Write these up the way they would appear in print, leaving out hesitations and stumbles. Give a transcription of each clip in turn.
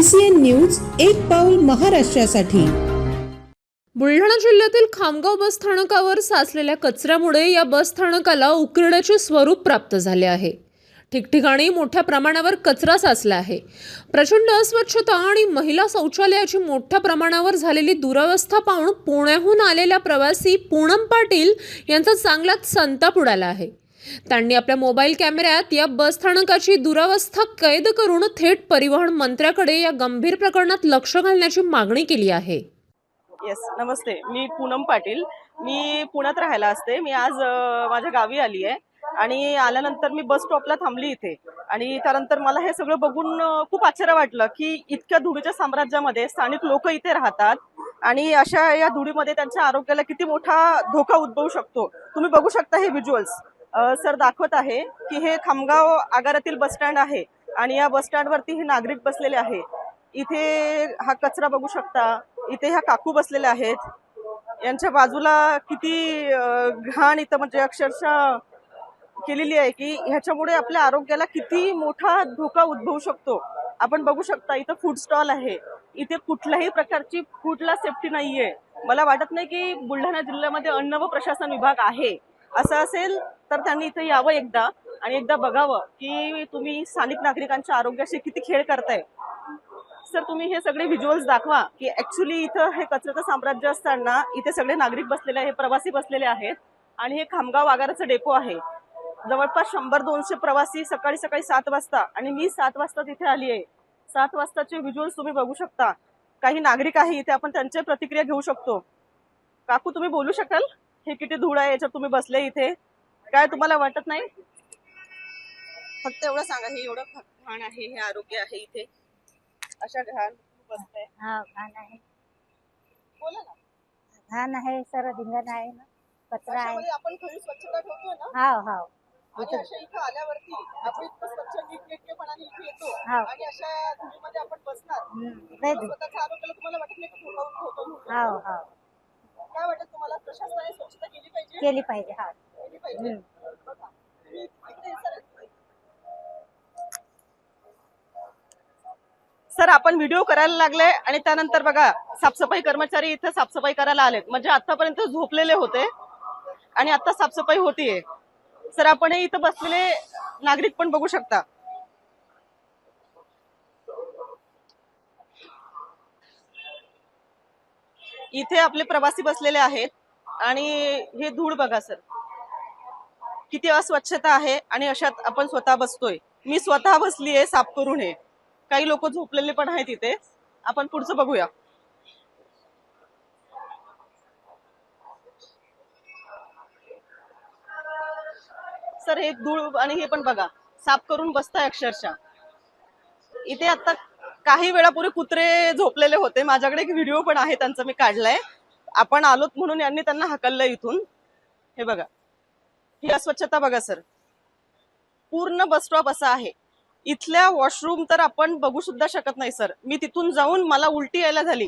CCN news एक पाऊल महाराष्ट्रासाठी। बुलढाणा जिल्ह्यातील खामगाव बस स्थानकावर साचलेल्या कचऱ्यामुळे या बस स्थानकाला उकिरड्याचे स्वरूप प्राप्त झाले आहे। ठिकठिकाणी मोठ्या प्रमाणावर कचरा साचला आहे। प्रचंड अस्वच्छता आणि महिला शौचालयाची मोठ्या प्रमाणावर झालेली दुरावस्था पाहून पुण्याहून आलेल्या प्रवासी पूनम पाटील यांचा चांगलाच संताप उडाला आहे। त्यांनी आपल्या मोबाईल कॅमेऱ्यात या बस स्थानकाची दुरावस्था कैद करून थेट परिवहन मंत्र्याकडे या गंभीर प्रकरणात लक्ष घालण्याची मागणी केली आहे। नमस्ते, मी पूनम पाटील। मी पुण्यात राहायला असते। मी आज माझ्या गावी आली आहे आणि आल्यानंतर मी बस स्टॉपला थांबली इथे आणि त्यानंतर मला हे सगळं बघून खूप आश्चर्य वाटलं की इतक्या धुळीच्या साम्राज्यामध्ये स्थानिक लोक इथे राहतात आणि अशा या धुळीमध्ये त्यांच्या आरोग्याला किती मोठा धोका उद्भवू शकतो। तुम्ही बघू शकता हे व्हिज्युअल्स सर दाखवत आहे की हे खामगाव आगारातील बस स्टँड आहे आणि या बस स्टँडवरती हे नागरिक बसलेले आहे। इथे हा कचरा बघू शकता, इथे ह्या काकू बसलेल्या आहेत, यांच्या बाजूला किती घाण इथं म्हणजे अक्षरशः केलेली आहे की ह्याच्यामुळे आपल्या आरोग्याला किती मोठा धोका उद्भवू शकतो। आपण बघू शकता इथं फूड स्टॉल आहे, इथे कुठल्याही प्रकारची फूडला सेफ्टी नाहीये। मला वाटत नाही की बुलढाणा जिल्ह्यामध्ये अन्न व प्रशासन विभाग आहे। असं असेल तर त्यांनी इथे यावं एकदा आणि एकदा बघावं की तुम्ही स्थानिक नागरिकांच्या आरोग्याशी किती खेळ करताय। सर तुम्ही हे सगळे व्हिज्युअल्स दाखवा की ऍक्च्युली इथं हे कचऱ्याचं साम्राज्य असताना इथे सगळे नागरिक बसलेले आहेत, प्रवासी बसलेले आहेत आणि हे खामगाव आगाराचं डेपो आहे। जवळपास 100-200 प्रवासी सकाळी 7 वाजता आणि मी 7 वाजता तिथे आली आहे। 7 वाजताचे व्हिज्युअल्स तुम्ही बघू शकता। काही नागरिक आहे इथे, आपण त्यांची प्रतिक्रिया घेऊ शकतो। काकू तुम्ही बोलू शकाल? हे किती धूळ आहे याच्यात तुम्ही बसले इथे, काय तुम्हाला वाटत नाही? फक्त एवढं सांगा, हे एवढं घाण आहे, हे आरोग्य आहे इथे अशा घाण बसते। हाँ घाण आहे, बोला ना। घाण आहे, सर धिंगाणा आहे ना, कचरा आहे। आपण घरी स्वच्छता ठेवतो ना, हाव हाव आणि अशा इथं आल्यावरती आपण इतकं स्वच्छ नीटनेटकेपणाने इथे येतो आणि अशा धुळीमध्ये आपण बसणार, स्वतःच्या आरोग्याला तुम्हाला वाटत नाही का धोका उद्भवतो? हाव हाव काय वाटत तुम्हाला, प्रशासनाने स्वच्छता केली पाहिजे? केली पाहिजे, हाव केली पाहिजे। बघा, इकडे सर आपण व्हिडिओ करायला लागले आणि त्यानंतर बघा साफसफाई कर्मचारी इथे साफसफाई करायला आलेत। म्हणजे आतापर्यंत झोपलेले होते आणि आता साफसफाई होतीये। सर आपण इथं बसलेले नागरिक पण बघू शकता। इथे आपले प्रवासी बसलेले आहेत आणि हे धूळ बघा सर, किती अस्वच्छता आहे आणि अशात आपण स्वतः बसतोय। मी स्वतः बसलीये साफ करून। हे काही लोक झोपलेले पण आहेत इथे। आपण पुढचं बघूया। सर हे धूळ आणि हे पण बघा, साफ करून बसताय अक्षरशः इथे। आता काही वेळापूर्वी कुत्रे झोपलेले होते, माझ्याकडे एक व्हिडिओ पण आहे त्यांचा, मी काढलाय। आपण आलोत म्हणून यांनी त्यांना हकललं इथून। हे बघा, ही अस्वच्छता बघा सर, पूर्ण बस स्टॉप असा आहे। इथल्या वॉशरूम तर आपण बघू सुद्धा शकत नाही सर। मी तिथून जाऊन मला उलटी यायला झाली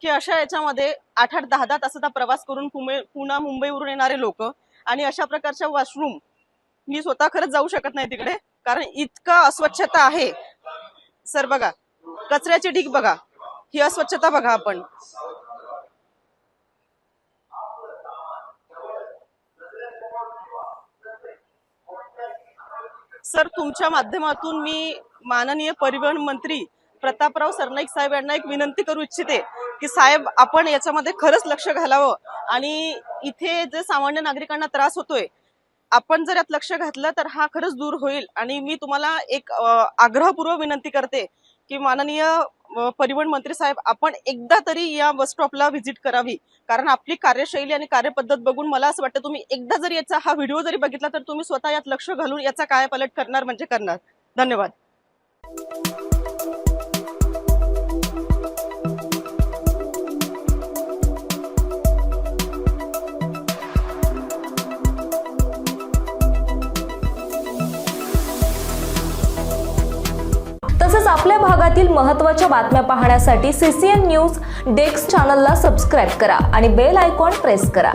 की अशा याच्यामध्ये 8-8, 10-10 तासाचा प्रवास करून पुणे मुंबईवरून येणारे लोक आणि अशा प्रकारच्या वॉशरूम मी स्वतः खरंच जाऊ शकत नाही तिकडे, कारण इतका अस्वच्छता आहे सर। बघा कचऱ्याचे ढीग बघा, ही अस्वच्छता बघा आपण। सर तुमच्या माध्यमातून मी माननीय परिवहन मंत्री प्रतापराव सरनाईक साहेब यांना एक विनंती करू इच्छिते की साहेब आपण याच्यामध्ये खरंच लक्ष घालावं आणि इथे जे सामान्य नागरिकांना त्रास होतोय आपण जर यात लक्ष घातलं तर हा खरंच दूर होईल। आणि मी तुम्हाला एक आग्रहपूर्वक विनंती करते की माननीय परिवहन मंत्री साहेब आपण एकदा तरी या बस स्टॉपला व्हिजिट करावी, कारण आपली कार्यशैली आणि कार्यपद्धत बघून मला असं वाटतं तुम्ही एकदा जरी याचा हा व्हिडिओ जरी बघितला तर तुम्ही स्वतः यात लक्ष घालून याचा कायापालट करणार म्हणजे करणार। धन्यवाद। तसंच आपल्या भागातील महत्त्वाच्या बातम्या पाहण्यासाठी CCN न्यूज डेस्क चॅनलला सबस्क्राइब करा आणि बेल आयकॉन प्रेस करा।